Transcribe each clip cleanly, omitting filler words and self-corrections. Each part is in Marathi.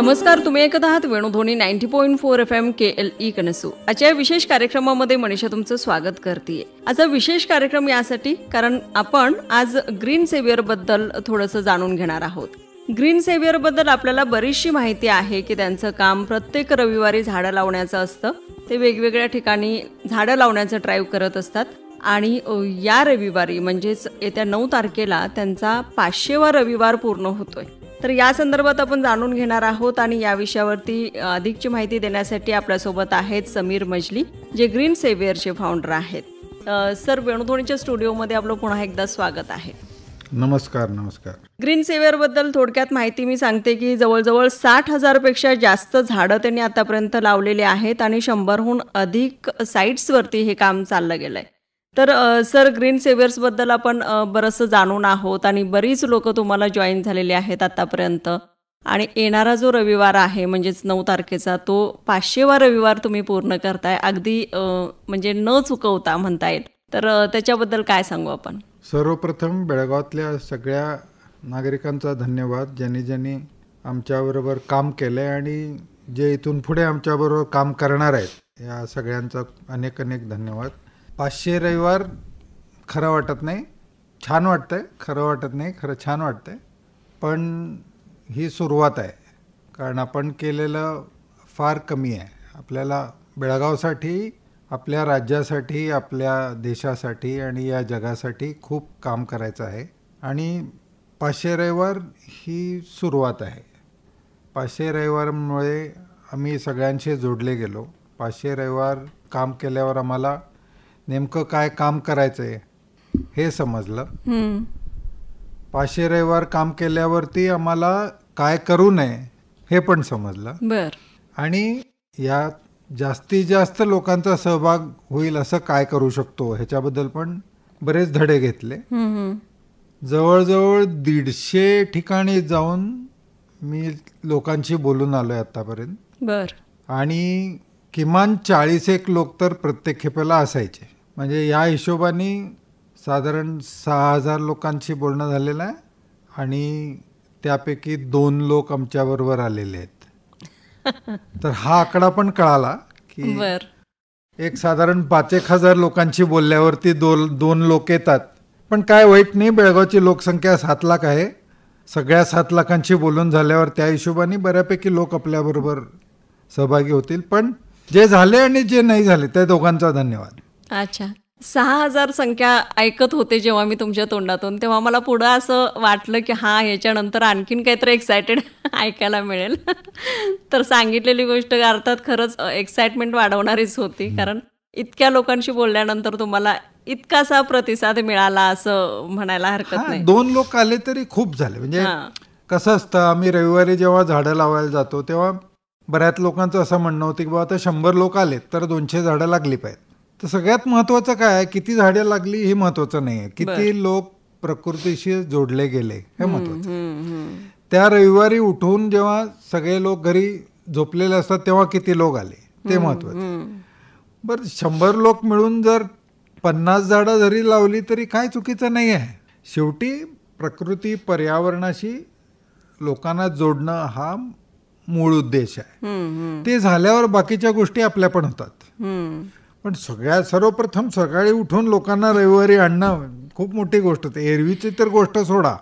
नमस्कार, तुम्ही ऐकत आहात वेणुध्वनी 90.4 FM KLE कनसू. आजच्या विशेष कार्यक्रमामध्ये मनीषा तुमचं स्वागत करते. आजचा विशेष कार्यक्रम यासाठी कारण आपण आज ग्रीन सेव्हियर बद्दल थोडंसं जाणून घेणार आहोत. ग्रीन सेव्हियर बद्दल आपल्याला बरीचशी माहिती आहे की त्यांचं काम प्रत्येक रविवारी झाडं लावण्याचं असतं. ते वेगवेगळ्या ठिकाणी झाडं लावण्याचं ड्राईव्ह करत असतात आणि या रविवारी म्हणजेच येत्या 9 तारखेला त्यांचा 500वा रविवार पूर्ण होतोय. तर या संदर्भात आपण जाणून घेणार आहोत आणि या विषयावरती अधिकची माहिती देण्यासाठी आपल्यासोबत आहेत समीर मजली, जे ग्रीन सेव्हियरचे फाउंडर आहेत. सर, वेणुध्वनीच्या स्टुडिओमध्ये आपलं पुन्हा एकदा स्वागत आहे. नमस्कार. नमस्कार. ग्रीन सेव्हियरबद्दल थोडक्यात माहिती मी सांगते की जवळजवळ 60,000पेक्षा जास्त झाडं त्यांनी आतापर्यंत लावलेले आहेत आणि 100हून अधिक साईट्सवरती हे काम चाललं गेलं आहे. तर सर, ग्रीन सेव्हियर्सबद्दल आपण बरंचसं जाणून आहोत आणि बरीच लोक तुम्हाला जॉईन झालेली आहेत आतापर्यंत. आणि येणारा जो रविवार आहे म्हणजेच 9 तारखेचा, तो 500वा रविवार तुम्ही पूर्ण करताय, अगदी म्हणजे न चुकवता म्हणता येईल. तर त्याच्याबद्दल काय सांगू आपण? सर्वप्रथम बेळगावातल्या सगळ्या नागरिकांचा धन्यवाद, ज्यांनी आमच्याबरोबर काम केलं आहे आणि जे इथून पुढे आमच्याबरोबर काम करणार आहेत, या सगळ्यांचा अनेक अनेक धन्यवाद. 500 रविवार खरं वाटत नाही, छान वाटतंय. खरं वाटत नाही, खरं छान वाटतंय. पण ही सुरुवात आहे, कारण आपण केलेलं फार कमी आहे. आपल्याला बेळगावसाठी, आपल्या राज्यासाठी, आपल्या देशासाठी आणि या जगासाठी खूप काम करायचं आहे. आणि 500 रविवार ही सुरुवात आहे. 500 रविवारमुळे आम्ही सगळ्यांशी जोडले गेलो. 500 रविवार काम केल्यावर आम्हाला नेमकं काय काम करायचं आहे हे समजलं. 500 रविवार काम केल्यावरती आम्हाला काय करू नये हे पण समजलं. आणि या जास्तीत जास्त लोकांचा सहभाग होईल असं काय करू शकतो ह्याच्याबद्दल पण बरेच धडे घेतले. जवळजवळ 150 ठिकाणी जाऊन मी लोकांशी बोलून आलोय आतापर्यंत. आणि किमान 40 लोक तर प्रत्येक खेपेला असायचे. म्हणजे या हिशोबाने साधारण 6,000 लोकांशी बोलणं झालेलं आहे. आणि त्यापैकी 2 लोक आमच्याबरोबर आलेले आहेत. तर हा आकडा पण कळाला की एक साधारण 5,000 लोकांशी बोलल्यावरती 2 लोक येतात. पण काय वाईट नाही, बेळगावची लोकसंख्या 7 लाख आहे. सगळ्या 7 लाखांशी बोलून झाल्यावर त्या हिशोबाने बऱ्यापैकी लोक आपल्याबरोबर सहभागी होतील. पण जे झाले आणि जे नाही झाले त्या दोघांचा धन्यवाद. अच्छा, 6,000 संख्या ऐकत होते जेव्हा मी तुमच्या तोंडातून, तेव्हा मला पुढं असं वाटलं की हां, याच्यानंतर आणखीन काहीतरी एक्सायटेड ऐकायला मिळेल. तर सांगितलेली गोष्ट अर्थात खरंच एक्साइटमेंट वाढवणारीच होती, कारण इतक्या लोकांशी बोलल्यानंतर तुम्हाला इतकासा प्रतिसाद मिळाला असं म्हणायला हरकत नाही. 2 लोक आले तरी खूप झाले. म्हणजे कसं असतं, आम्ही रविवारी जेव्हा झाडं लावायला जातो तेव्हा बऱ्याच लोकांचं असं म्हणणं होतं की बाबा आता 100 लोक आले तर 200 झाडं लागली पाहिजेत. तर सगळ्यात महत्त्वाचं काय आहे, किती झाडे लागली हे महत्त्वाचं नाही आहे, किती लोक प्रकृतीशी जोडले गेले हे महत्त्वाचं. त्या रविवारी उठून जेव्हा सगळे लोक घरी झोपलेले असतात तेव्हा किती लोक आले ते महत्त्वाचं. बरं, 100 लोक मिळून जर 50 झाडं जरी लावली तरी काय चुकीचं नाही आहे. शेवटी प्रकृती, पर्यावरणाशी लोकांना जोडणं हा मूळ उद्देश आहे. ते झाल्यावर बाकीच्या गोष्टी आपल्या पण होतात. पण सर्वप्रथम सकाळी उठून लोकांना रविवारी आणणं खूप मोठी गोष्ट होते. एरवीची तर गोष्ट सोडा,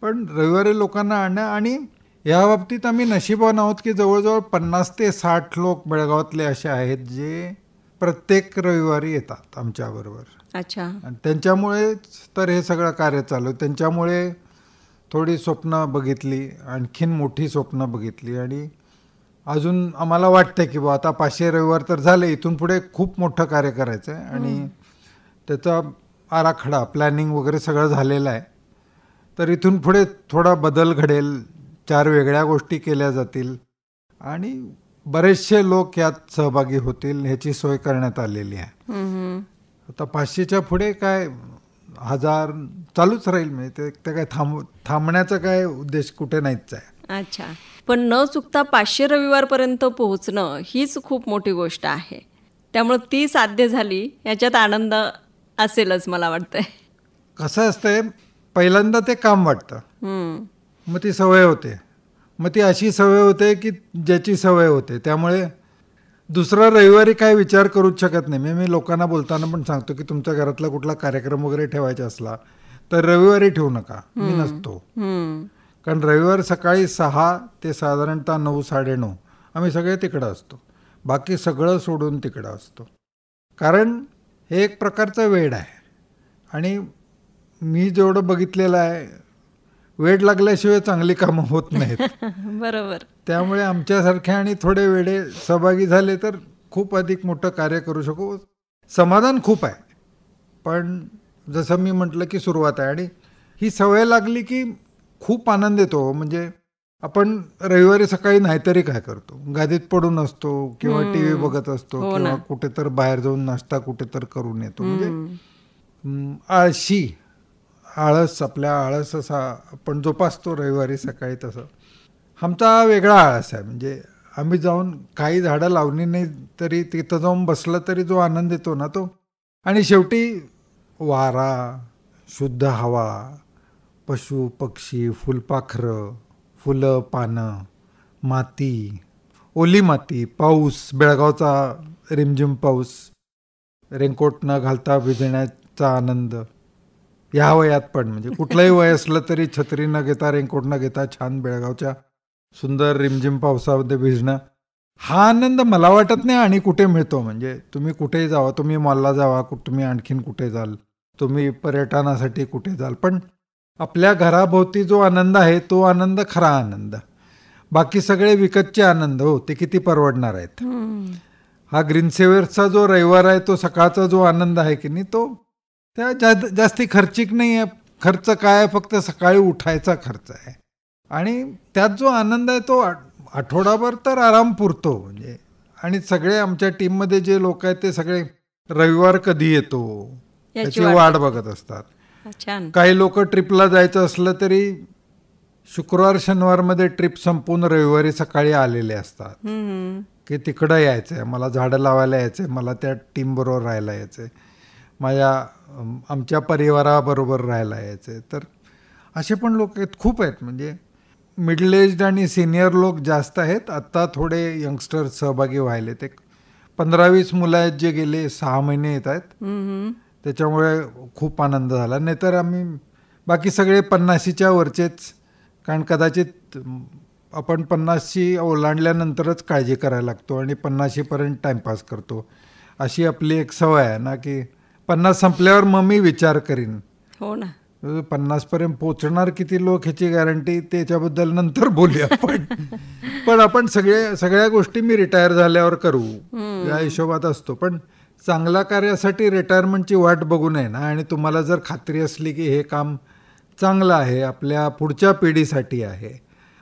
पण रविवारी लोकांना आणणं. आणि या बाबतीत आम्ही नशिबान आहोत की जवळजवळ 50 ते 60 लोक बेळगावातले असे आहेत जे प्रत्येक रविवारी येतात आमच्याबरोबर. अच्छा. आणि त्यांच्यामुळेच तर हे सगळं कार्य चालू. त्यांच्यामुळे थोडी स्वप्न बघितली, आणखीन मोठी स्वप्न बघितली. आणि अजून आम्हाला वाटतं की बा आता 500 रविवार तर झाले, इथून पुढे खूप मोठं कार्य करायचं आहे. आणि त्याचा आराखडा, प्लॅनिंग वगैरे सगळं झालेलं आहे. तर इथून पुढे थोडा बदल घडेल, 4 वेगळ्या गोष्टी केल्या जातील आणि बरेचसे लोक यात सहभागी होतील, ह्याची सोय करण्यात आलेली आहे. आता 500च्या पुढे काय 1000 चालूच राहील. म्हणजे ते काय थांबण्याचा काय उद्देश कुठे नाहीच आहे. अच्छा, पण न चुकता 500 रविवारपर्यंत पोहोचणं हीच खूप मोठी गोष्ट आहे. त्यामुळे ती साध्य झाली याच्यात आनंद असेलच मला वाटतंय. कसं असतंय, पहिल्यांदा ते काम वाटतं, मग ती सवय होते, मग ती अशी सवय होते की ज्याची सवय होते. त्यामुळे दुसरा रविवारी काय विचार करूच शकत नाही. मी लोकांना बोलताना पण सांगतो की तुमच्या घरातला कुठला कार्यक्रम वगैरे ठेवायचा असला तर रविवारी ठेवू नका, मी नसतो. कारण रविवार सकाळी 6 ते साधारणतः 9, 9:30 आम्ही सगळे तिकडं असतो. बाकी सगळं सोडून तिकडं असतो. कारण हे एक प्रकारचं वेड आहे. आणि मी जेवढं बघितलेलं आहे, वेड लागल्याशिवाय चांगली कामं होत नाहीत. बरोबर. त्यामुळे आमच्यासारखे आणि थोडे वेडे सहभागी झाले तर खूप अधिक मोठं कार्य करू शकू. समाधान खूप आहे. पण जसं मी म्हटलं की सुरुवात आहे आणि ही सवय लागली की खूप आनंद येतो. म्हणजे आपण रविवारी सकाळी नाहीतरी काय करतो, गादीत पडून असतो किंवा टीव्ही बघत असतो किंवा कुठेतर बाहेर जाऊन नाश्ता कुठेतर करून येतो. म्हणजे आळस असा आपण जोपासतो रविवारी सकाळी, तसं आमचा वेगळा आळस आहे. म्हणजे आम्ही जाऊन काही झाडं लावली नाही तरी तिथं जाऊन बसलं तरी जो आनंद येतो ना तो. आणि शेवटी वारा, शुद्ध हवा, पशु पक्षी, फुलपाखरं, फुलं पानं, माती, ओली माती, पाऊस, बेळगावचा रिमझिम पाऊस, रेनकोट न घालता भिजण्याचा आनंद. ह्या वयात पण म्हणजे कुठलंही वय असलं तरी छत्री न घेता, रेनकोट न घेता छान बेळगावच्या सुंदर रिमझिम पावसामध्ये भिजणं, हा आनंद मला वाटत नाही आणि कुठे मिळतो. म्हणजे तुम्ही कुठेही जावा, तुम्ही मॉलला जावा, तुम्ही आणखीन कुठे जाल, तुम्ही पर्यटनासाठी कुठे जाल, पण आपल्या घराभोवती जो आनंद आहे तो आनंद खरा आनंद. बाकी सगळे विकतचे आनंद हो ते किती परवडणार आहेत. हा ग्रीन सेव्हर्सचा जो रविवार आहे तो सकाळचा जो आनंद आहे की नाही तो त्या जास्ती खर्चिक नाही आहे. खर्च काय आहे, फक्त सकाळी उठायचा खर्च आहे. आणि त्यात जो आनंद आहे तो आठवडाभर तर आराम पुरतो. म्हणजे आणि सगळे आमच्या टीममध्ये जे लोक आहेत ते सगळे रविवार कधी येतो याची वाट बघत असतात. काही लोक ट्रिपला जायचं असलं तरी शुक्रवार शनिवारमध्ये ट्रिप संपून रविवारी सकाळी आलेले असतात की तिकडं यायचंय, मला झाडं लावायला यायचंय, मला त्या टीम बरोबर राहायला यायचंय, आमच्या परिवाराबरोबर राहायला यायचंय. तर असे पण लोक आहेत, खूप आहेत. म्हणजे मिडल एज्ड आणि सिनियर लोक जास्त आहेत. आत्ता थोडे यंगस्टर सहभागी व्हायले. ते 15-20 मुलं आहेत जे गेले 6 महिने येत आहेत. त्याच्यामुळे खूप आनंद झाला. नाहीतर आम्ही बाकी सगळे 50च्या वरचेच. कारण कदाचित आपण 50 ओलांडल्यानंतरच काळजी करायला लागतो आणि 50पर्यंत टाइमपास करतो. अशी आपली एक सवय आहे ना की 50 संपल्यावर मग मी विचार करीन. हो ना. 50पर्यंत पोचणार किती लोक ह्याची गॅरंटी, त्याच्याबद्दल नंतर बोलूया. पण आपण सगळ्या गोष्टी मी रिटायर झाल्यावर करू या हिशोबात असतो. पण चांगल्या कार्यासाठी रिटायरमेंटची वाट बघू नये ना. आणि तुम्हाला जर खात्री असली की हे काम चांगलं आहे, आपल्या पुढच्या पिढीसाठी आहे.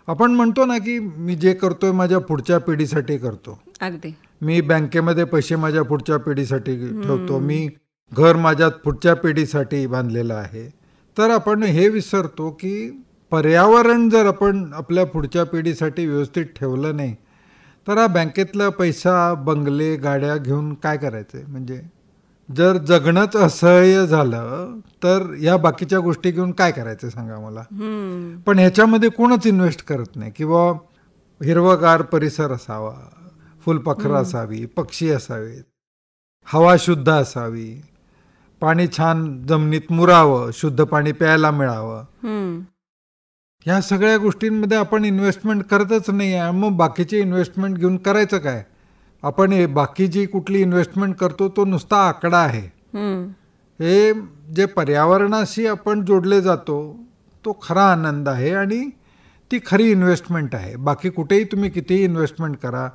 आपण म्हणतो ना की मी जे करतोय माझ्या पुढच्या पिढीसाठी करतो. अगदी. मी बँकेमध्ये पैसे माझ्या पुढच्या पिढीसाठी ठेवतो, मी घर माझ्या पुढच्या पिढीसाठी बांधलेलं आहे. तर आपण हे विसरतो की पर्यावरण जर आपण आपल्या पुढच्या पिढीसाठी व्यवस्थित ठेवलं नाही तर हा बँकेतला पैसा, बंगले, गाड्या घेऊन काय करायचं. म्हणजे जर जगणंच असह्य झालं तर या बाकीच्या गोष्टी घेऊन काय करायचं सांगा मला. पण ह्याच्यामध्ये कोणच इन्व्हेस्ट करत नाही. किंवा हिरवगार परिसर असावा, फुलपाखरं असावी, पक्षी असावेत, हवा शुद्ध असावी, पाणी छान जमिनीत मुरावं, शुद्ध पाणी प्यायला मिळावं. ह्या सगळ्या गोष्टींमध्ये आपण इन्व्हेस्टमेंट करतच नाही आहे. मग बाकीची इन्व्हेस्टमेंट घेऊन करायचं काय. आपण बाकी जी कुठली इन्व्हेस्टमेंट करतो तो नुसता आकडा आहे. हे जे पर्यावरणाशी आपण जोडले जातो तो खरा आनंद आहे आणि ती खरी इन्व्हेस्टमेंट आहे. बाकी कुठेही तुम्ही कितीही इन्व्हेस्टमेंट करा,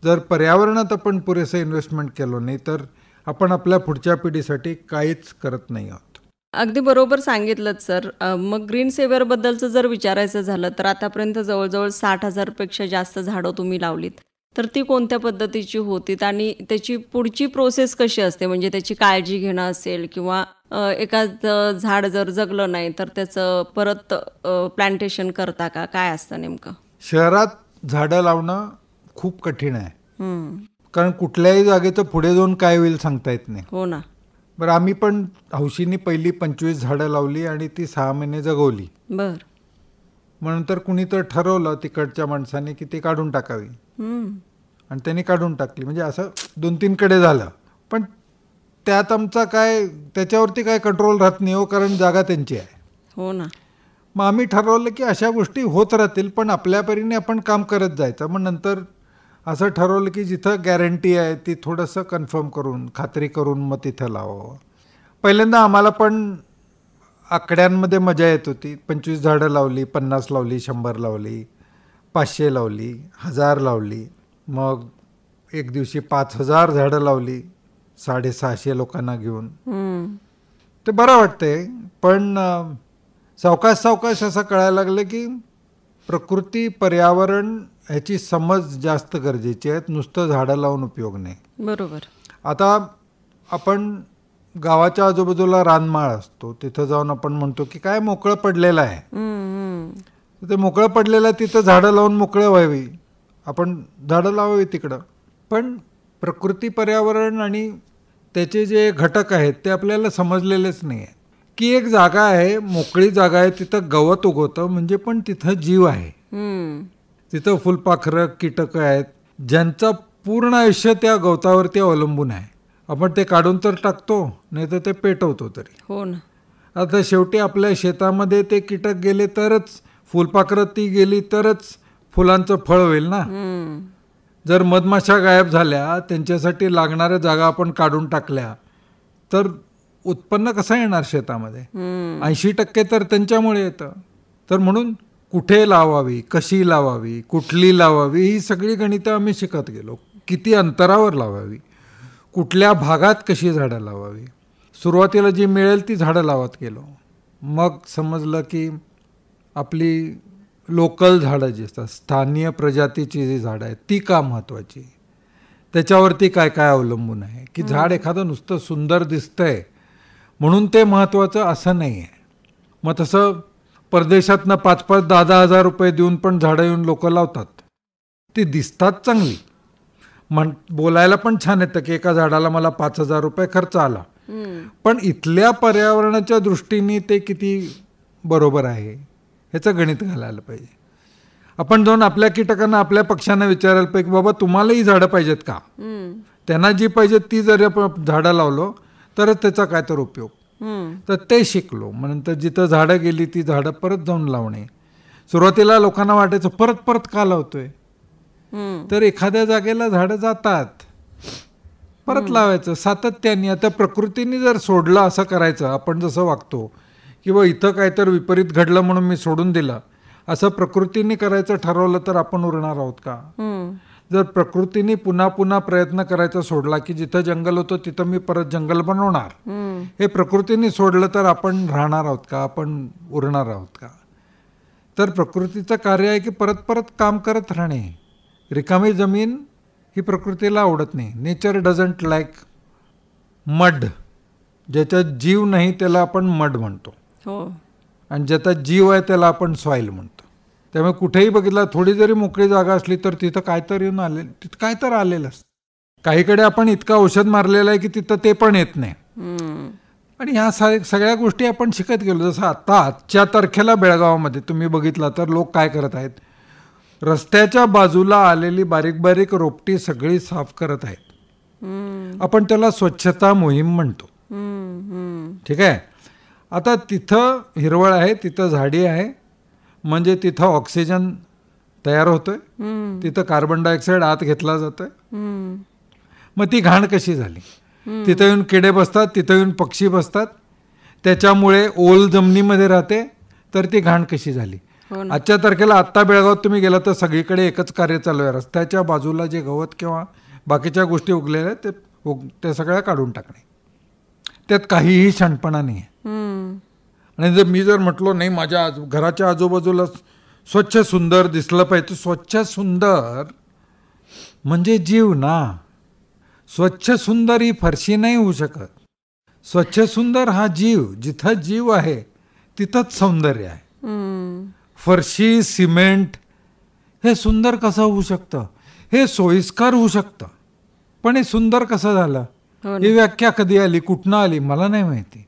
जर पर्यावरणात आपण पुरेसं इन्व्हेस्टमेंट केलं नाही तर आपण आपल्या पुढच्या पिढीसाठी काहीच करत नाही आहोत. अगदी बरोबर सांगितलं सर. मग ग्रीन सेव्हिअर बद्दलचं जर विचारायचं झालं तर आतापर्यंत जवळजवळ 60,000पेक्षा जास्त झाडं तुम्ही लावलीत. तर ती कोणत्या पद्धतीची होती आणि त्याची पुढची प्रोसेस कशी असते. म्हणजे त्याची काळजी घेणं असेल किंवा एखादं झाड जर जगलं नाही तर त्याचं परत प्लांटेशन करता का, काय असतं नेमकं. शहरात झाडं लावणं खूप कठीण आहे. कारण कुठल्याही जागेचं पुढे जाऊन काय होईल सांगता येत नाही. हो ना. बरं, आम्ही पण हौशीने पहिली 25 झाडं लावली आणि ती 6 महिने जगवली. बर. म्हणून तर कुणी तर ठरवलं तिकडच्या माणसाने की ती काढून टाकावी, आणि त्यांनी काढून टाकली. म्हणजे असं 2-3 कडे झालं. पण त्यात आमचा काय, त्याच्यावरती काय कंट्रोल राहत नाही हो, कारण जागा त्यांची आहे. हो ना. मग आम्ही ठरवलं की अशा गोष्टी होत राहतील, पण आपल्या परीने आपण काम करत जायचं. मग नंतर असं ठरवलं की जिथं गॅरंटी आहे ती थोडंसं कन्फर्म करून, खात्री करून मग तिथं लावावं. पहिल्यांदा आम्हाला पण आकड्यांमध्ये मजा येत होती. 25 झाडं लावली, 50 लावली, 100 लावली, 500 लावली, 1000 लावली. मग एक दिवशी 5000 झाडं लावली 650 लोकांना घेऊन. ते बरं वाटतंय. पण सावकाश सावकाश असं कळायला लागलं की प्रकृती, पर्यावरण ह्याची समज जास्त गरजेची आहे. नुसतं झाडं लावून उपयोग नाही. बरोबर. आता आपण गावाच्या आजूबाजूला रानमाळ असतो, तिथं जाऊन आपण म्हणतो की काय मोकळं पडलेलं आहे. ते मोकळं पडलेलं आहे, तिथं झाडं लावून मोकळं व्हावी, आपण झाडं लावावी तिकडं. पण प्रकृती, पर्यावरण आणि त्याचे जे घटक आहेत ते आपल्याला समजलेलेच नाही आहे. की एक जागा आहे, मोकळी जागा आहे, तिथं गवत उगवतं, म्हणजे पण तिथं जीव आहे. तिथं फुलपाखरं, कीटकं आहेत, ज्यांचं पूर्ण आयुष्य त्या गवतावरती अवलंबून आहे. आपण ते काढून तर टाकतो, नाही तर ते पेटवतो तरी. हो ना. आता शेवटी आपल्या शेतामध्ये ते कीटक गेले तरच, फुलपाखरं ती गेली तरच फुलांचं फळ होईल ना. जर मधमाशा गायब झाल्या, त्यांच्यासाठी लागणाऱ्या जागा आपण काढून टाकल्या, तर उत्पन्न कसं येणार शेतामध्ये? 80% तर त्यांच्यामुळे येतं. तर म्हणून कुठे लावावी, कशी लावावी, कुठली लावावी, ही सगळी गणितं आम्ही शिकत गेलो. किती अंतरावर लावावी, कुठल्या भागात कशी झाडं लावावी. सुरुवातीला जी मिळेल ती झाडं लावत गेलो. मग समजलं की आपली लोकल झाडं जी असतात, स्थानिय प्रजातीची जी झाडं आहेत, ती का महत्त्वाची, त्याच्यावरती काय काय अवलंबून आहे. की झाड एखादं नुसतं सुंदर दिसतंय म्हणून ते महत्त्वाचं असं नाही आहे. मग तसं परदेशातनं 5-5, 10-10 हजार रुपये देऊन पण झाडं येऊन लोक लावतात. ती दिसतात चांगली, बोलायला पण छान येतं की एका झाडाला मला 5000 रुपये खर्च आला. पण इथल्या पर्यावरणाच्या दृष्टीने ते किती बरोबर आहे ह्याचं गणित घालायला पाहिजे. आपण जाऊन आपल्या कीटकांना, आपल्या पक्ष्यांना विचारायला पाहिजे की बाबा तुम्हालाही झाडं पाहिजेत का. त्यांना जी पाहिजेत ती जर आपण झाडं लावलो तरच त्याचा काय तर उपयोग. तर ते शिकलो. मग नंतर जिथं झाडं गेली ती झाडं परत जाऊन लावणे. सुरुवातीला लोकांना वाटायचं परत परत का लावतोय, तर एखाद्या जागेला झाडं जातात, परत लावायचं सातत्याने. आता प्रकृतीने जर सोडलं असं करायचं, आपण जसं वागतो किंवा इथं काहीतरी विपरीत घडलं म्हणून मी सोडून दिलं, असं प्रकृतीने करायचं ठरवलं तर आपण उरणार आहोत का. जर प्रकृतीने पुन्हा पुन्हा प्रयत्न करायचा सोडला की जिथं जंगल होतं तिथं मी परत जंगल बनवणार, हे प्रकृतीने सोडलं तर आपण राहणार आहोत का, आपण उरणार आहोत का. तर प्रकृतीचं कार्य आहे की परत परत काम करत राहणे. रिकामी जमीन ही प्रकृतीला आवडत नाही. Nature doesn't like mud. ज्याच्यात जीव नाही त्याला आपण मड म्हणतो, आणि ज्याचा जीव आहे त्याला आपण सॉईल म्हणतो. त्यामुळे कुठेही बघितलं, थोडी जरी मोकळी जागा असली तर तिथं काय तर येऊन आले, तिथं काय तर आलेलं असतं. काहीकडे आपण इतका औषध मारलेलं आहे की तिथं ते पण येत नाही. आणि ह्या सगळ्या गोष्टी आपण शिकत गेलो. जसं आजच्या तारखेला बेळगावामध्ये तुम्ही बघितलं तर लोक काय करत आहेत, रस्त्याच्या बाजूला आलेली बारीक बारीक रोपटी सगळी साफ करत आहेत. आपण त्याला स्वच्छता मोहीम म्हणतो. ठीक आहे. आता तिथं हिरवळ आहे, तिथं झाडी आहे, म्हणजे तिथं ऑक्सिजन तयार होतोय, तिथं कार्बन डायऑक्साईड आत घेतला जातोय. मग ती घाण कशी झाली. तिथं येऊन किडे बसतात, तिथं येऊन पक्षी बसतात, त्याच्यामुळे ओल जमिनीमध्ये राहते, तर ती घाण कशी झाली. आजच्या तारखेला आत्ता बेळगावात तुम्ही गेला तर सगळीकडे एकच कार्य चालू आहे. रस्त्याच्या बाजूला जे गवत किंवा बाकीच्या गोष्टी उगलेल्या आहेत ते सगळ्या काढून टाकणे. त्यात काहीही शहाणपणा नाही आहे. आणि जर मी म्हटलो नाही माझ्या घराच्या आजूबाजूला स्वच्छ सुंदर दिसलं पाहिजे, स्वच्छ सुंदर म्हणजे जीव ना. स्वच्छ सुंदर ही फरशी नाही होऊ शकत. स्वच्छ सुंदर हा जीव. जिथं जीव आहे तिथंच सौंदर्य आहे. फरशी, सिमेंट हे सुंदर कसं होऊ शकतं, हे सोयीस्कर होऊ शकतं, पण हे सुंदर कसं झालं ही व्याख्या कधी आली, कुठनं आली मला नाही माहिती.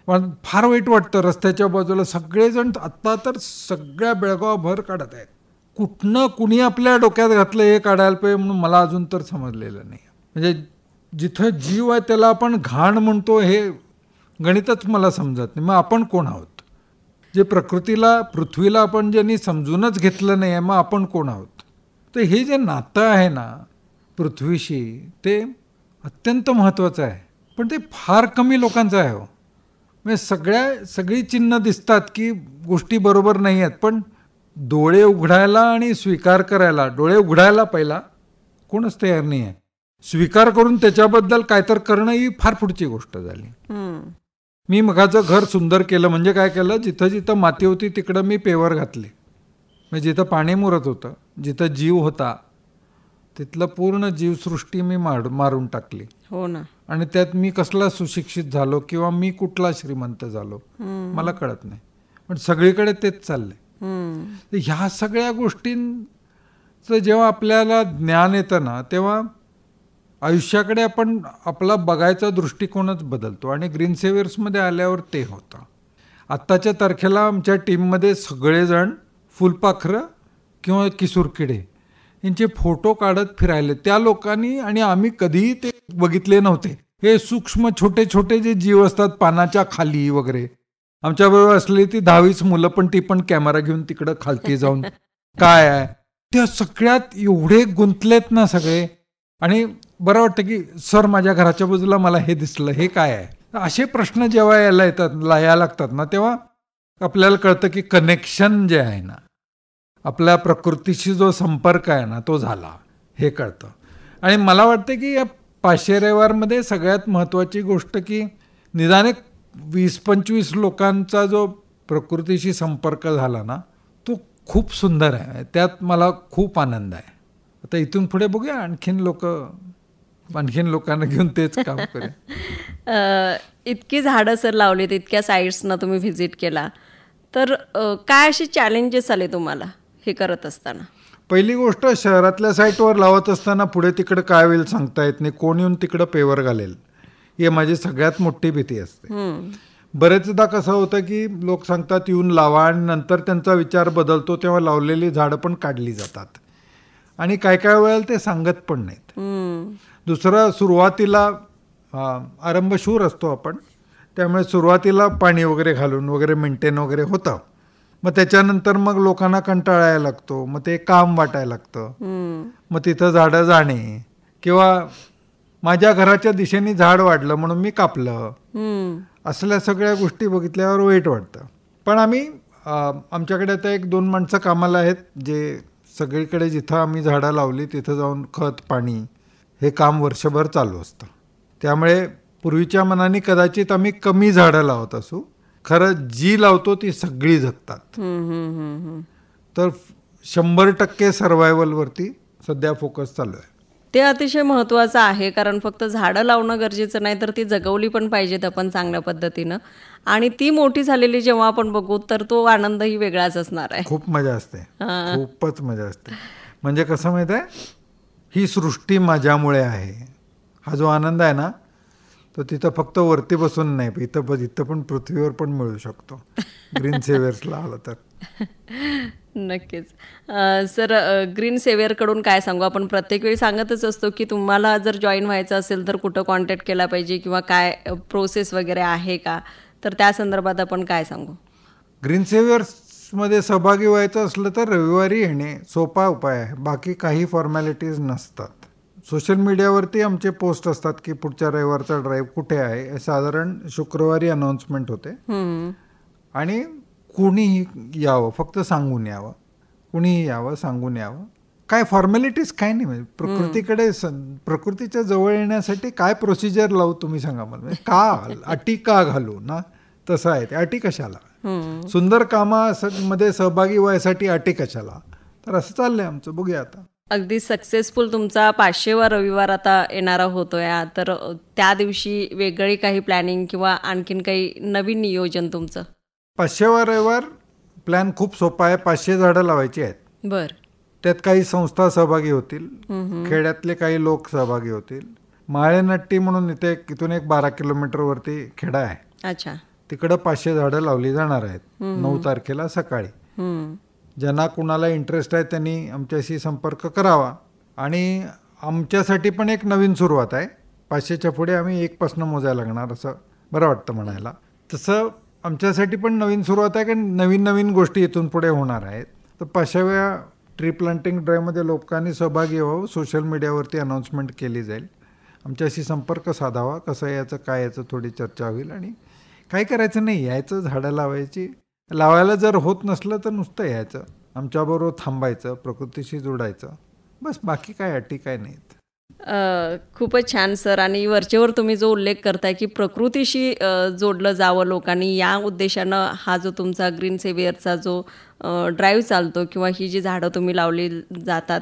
पण फार वाईट वाटतं, रस्त्याच्या बाजूला सगळेजण आत्ता तर सगळ्या बेळगाव भर काढत आहेत. कुठनं कुणी आपल्या डोक्यात घातलं हे काढायला पाहिजे म्हणून मला अजून तर समजलेलं नाही. म्हणजे जिथं जीव आहे त्याला आपण घाण म्हणतो, हे गणितच मला समजत नाही. मग आपण कोण आहोत? जे प्रकृतीला, पृथ्वीला आपण ज्यांनी समजूनच घेतलं नाही आहे, मग आपण कोण आहोत? तर हे जे नातं आहे ना पृथ्वीशी, ते अत्यंत महत्त्वाचं आहे. पण ते फार कमी लोकांचं आहे हो. म्हणजे सगळी चिन्ह दिसतात की गोष्टी बरोबर नाही आहेत, पण डोळे उघडायला आणि स्वीकार करायला, डोळे उघडायला पहिला कोणच तयार नाही आहे. स्वीकार करून त्याच्याबद्दल काय तर करणं ही फार पुढची गोष्ट झाली. मी मगाचं घर सुंदर केलं म्हणजे काय केलं, जिथं जिथं माती होती तिकडं मी पेवर घातले. म्हणजे जिथं पाणी मुरत होतं, जिथं जीव होता, तिथलं पूर्ण जीवसृष्टी मी मारून टाकली. हो ना. आणि त्यात मी कसला सुशिक्षित झालो किंवा मी कुठला श्रीमंत झालो मला कळत नाही, पण सगळीकडे तेच चाललंय. ह्या सगळ्या गोष्टींचं जेव्हा आपल्याला ज्ञान येतं ना, तेव्हा आयुष्याकडे आपण आपला बघायचा दृष्टिकोनच बदलतो. आणि ग्रीन सेव्हियर्समध्ये आल्यावर ते होतं. आत्ताच्या तारखेला आमच्या टीममध्ये सगळेजण फुलपाखरं किंवा किसूरकिडे यांचे फोटो काढत फिरायले. त्या लोकांनी आणि आम्ही कधीही ते बघितले नव्हते. हे सूक्ष्म छोटे छोटे जे जीव असतात पानाच्या खाली वगैरे, आमच्याबरोबर असलेली ती 10-20 मुलं, पण ती पण कॅमेरा घेऊन तिकडं खालती जाऊन काय आहे त्या सगळ्यात एवढे गुंतलेत ना सगळे. आणि बरं वाटतं की सर माझ्या घराच्या बाजूला मला हे दिसलं, हे काय आहे? असे प्रश्न जेव्हा यायला लागतात ना, तेव्हा आपल्याला कळतं की कनेक्शन जे आहे ना, आपल्या प्रकृतीशी जो संपर्क आहे ना, तो झाला, हे कळतं. आणि मला वाटतं की या 500 रविवारमध्ये सगळ्यात महत्त्वाची गोष्ट की निदान 20-25 लोकांचा जो प्रकृतीशी संपर्क झाला ना, तो खूप सुंदर आहे. त्यात मला खूप आनंद आहे. आता इथून पुढे बघूया आणखीन लोकांना घेऊन तेच काम करूया. इतकी झाडं सर लावलीत, इतक्या साईट्सना तुम्ही व्हिजिट केला, तर काय असे चॅलेंजेस आले तुम्हाला हे करत असताना? पहिली गोष्ट, शहरातल्या साईटवर लावत असताना पुढे तिकडं काय होईल सांगता येत नाही. कोण येऊन तिकडं पेवर घालेल, ही माझी सगळ्यात मोठी भीती असते. बरेचदा कसं होतं की लोक सांगतात येऊन लावा, आणि नंतर त्यांचा विचार बदलतो, तेव्हा लावलेली झाडं पण काढली जातात. आणि काय वेळेला ते सांगत पण नाहीत. दुसरं, सुरुवातीला आरंभशूर असतो आपण, त्यामुळे सुरुवातीला पाणी वगैरे घालून वगैरे मेंटेन वगैरे होतं. मग त्याच्यानंतर मग लोकांना कंटाळायला लागतो, मग ते काम वाटायला लागतं. मग तिथं झाडं जाणे, किंवा माझ्या घराच्या दिशेने झाड वाढलं म्हणून मी कापलं, असल्या सगळ्या गोष्टी बघितल्यावर वाईट वाटतं. पण आमच्याकडे आता 1-2 माणसं कामाला आहेत, जे सगळीकडे जिथं आम्ही झाडं लावली तिथं जाऊन खत पाणी हे काम वर्षभर चालू असतं. त्यामुळे पूर्वीच्या मनाने कदाचित आम्ही कमी झाडं लावत असू, खरं जी लावतो ती सगळी जगतात. तर 100% सर्व्हायवलवरती सध्या फोकस चालू आहे. ते अतिशय महत्त्वाचं आहे, कारण फक्त झाडं लावणं गरजेचं नाही, तर ती जगवली पण पाहिजेत आपण चांगल्या पद्धतीनं. आणि ती मोठी झालेली जेव्हा आपण बघू तर तो आनंदही वेगळाच असणार आहे. खूप मजा असते, खूपच मजा असते. म्हणजे कसं माहिती आहे, ही सृष्टी माझ्यामुळे आहे, हा जो आनंद आहे ना, तो तिथं फक्त वरती बसून नाही, इथं पण पृथ्वीवर पण मिळू शकतो ग्रीन सेव्हियर्सला आलं तर. नक्कीच. सर, ग्रीन सेव्हियरकडून काय सांगू? आपण प्रत्येक वेळी सांगतच असतो की तुम्हाला जर जॉईन व्हायचं असेल तर कुठं कॉन्टॅक्ट केला पाहिजे किंवा काय प्रोसेस वगैरे आहे का, तर त्या संदर्भात आपण काय सांगू? ग्रीन सेव्हियर्समध्ये सहभागी व्हायचं असलं तर रविवारी येणे सोपा उपाय आहे. बाकी काही फॉर्मॅलिटीज नसतात. सोशल मीडियावरती आमचे पोस्ट असतात की पुढच्या रविवारचा ड्राईव्ह कुठे आहे, साधारण शुक्रवारी अनाऊन्समेंट होते. आणि कुणीही यावं, फक्त सांगून यावं, कुणीही यावं, सांगून यावं. काय फॉर्मॅलिटीज काय नाही. म्हणजे प्रकृतीकडे, प्रकृतीच्या जवळ येण्यासाठी काय प्रोसिजर लावू तुम्ही सांगा मला. म्हणजे का अटी का घालू ना, तसं आहे ते. अटी कशाला? सुंदर कामामध्ये सहभागी व्हायसाठी अटी कशाला? तर असं चाललंय आमचं. बघूया आता. अगदी सक्सेसफुल तुमचा 500वा रविवार आता येणारा होतोय, तर त्या दिवशी वेगळी काही प्लॅनिंग किंवा आणखीन काही नवीन नियोजन तुमचं? 500वा रविवार प्लॅन खूप सोपा आहे. 500 झाडं लावायची आहेत. बरं. त्यात काही संस्था सहभागी होतील, खेड्यातले काही लोक सहभागी होतील. माळेनट्टी म्हणून इथून एक 12 किलोमीटरवरती खेडा आहे. अच्छा. तिकडं 500 झाडं लावली जाणार आहेत 9 तारखेला सकाळी. ज्यांना कुणाला इंटरेस्ट आहे त्यांनी आमच्याशी संपर्क करावा. आणि आमच्यासाठी पण एक नवीन सुरुवात आहे. 500च्या पुढे आम्ही 1 पासून मोजायला लागणार असं बरं वाटतं म्हणायला. तसं आमच्यासाठी पण नवीन सुरुवात आहे, कारण नवीन नवीन गोष्टी इथून पुढे होणार आहेत. तर 5व्या ट्री प्लांटिंग ड्राईव्हमध्ये लोकांनी सहभागी व्हावं. सोशल मीडियावरती अनाऊन्समेंट केली जाईल. आमच्याशी संपर्क साधावा. कसं याचं काय याचं थोडी चर्चा होईल. आणि काय करायचं नाही, यायचं झाडं लावायची. लावायला जर होत नसलं तर नुसतं यायचं, आमच्याबरोबर थांबायचं, प्रकृतीशी जोडायचं, बस. बाकी काय अटी काय नाहीत. खूपच छान सर. आणि वरचेवर तुम्ही जो उल्लेख करताय की प्रकृतीशी जोडलं जावं लोकांनी, या उद्देशानं हा जो तुमचा ग्रीन सेवियरचा जो ड्राईव्ह चालतो किंवा ही जी झाडं तुम्ही लावली जातात,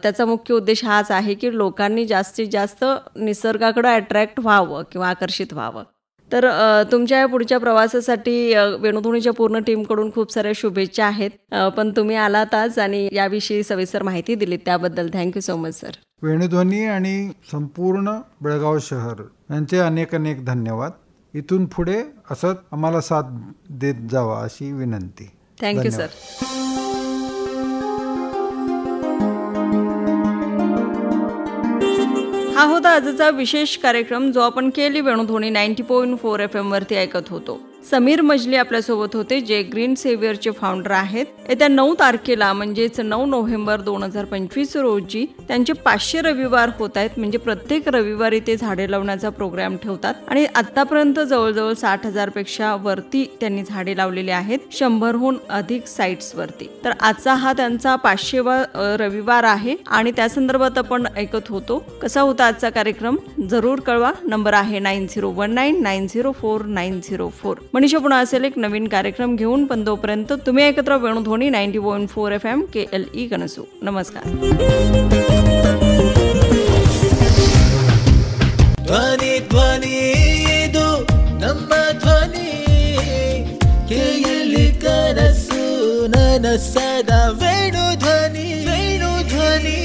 त्याचा मुख्य उद्देश हाच आहे की लोकांनी जास्तीत जास्त निसर्गाकडं अट्रॅक्ट व्हावं किंवा आकर्षित व्हावं. तर तुमच्या या पुढच्या प्रवासासाठी वेणुध्वनीच्या पूर्ण टीमकडून खूप साऱ्या शुभेच्छा आहेत. पण तुम्ही आलात आज आणि याविषयी सविस्तर माहिती दिली त्याबद्दल thank you so much sir. Venudhwani आणि संपूर्ण बेळगाव शहर यांचे अनेक अनेक धन्यवाद. इथून पुढे असंच आम्हाला साथ देत जावा अशी विनंती. Thank you sir. हा होता आजचा विशेष कार्यक्रम जो आपण केली वेणुध्वनी 90.4 FM वरती ऐकत होतो. समीर मजली आपल्यासोबत होते, जे ग्रीन सेवियरचे फाउंडर आहेत. येत्या 9 तारखेला म्हणजेच 9 नोव्हेंबर 2025 रोजी त्यांचे 500 रविवार होत आहेत. म्हणजे प्रत्येक रविवारी ते झाडे लावण्याचा प्रोग्राम ठेवतात आणि आतापर्यंत जवळजवळ 60,000 पेक्षा वरती त्यांनी झाडे लावलेली आहेत 100हून अधिक साइट्स वरती. तर आजचा हा त्यांचा 500वा रविवार आहे आणि त्या संदर्भात आपण ऐकत होतो. कसा होता आजचा कार्यक्रम जरूर कळवा. नंबर आहे 9019904904. मनीषा पुन्हा असेल एक नवीन कार्यक्रम घेऊन, पण तोपर्यंत तुम्ही एकत्र वेणुध्वनी 90.4 FM KLE कनसू. नमस्कार. ಧ್ವನಿ ಧ್ವನಿ ಇದು ನಮ್ಮ ಧ್ವನಿ KLE ಕನಸು ನನಸದ ವೇಣುಧ್ವನಿ ವೇಣುಧ್ವನಿ.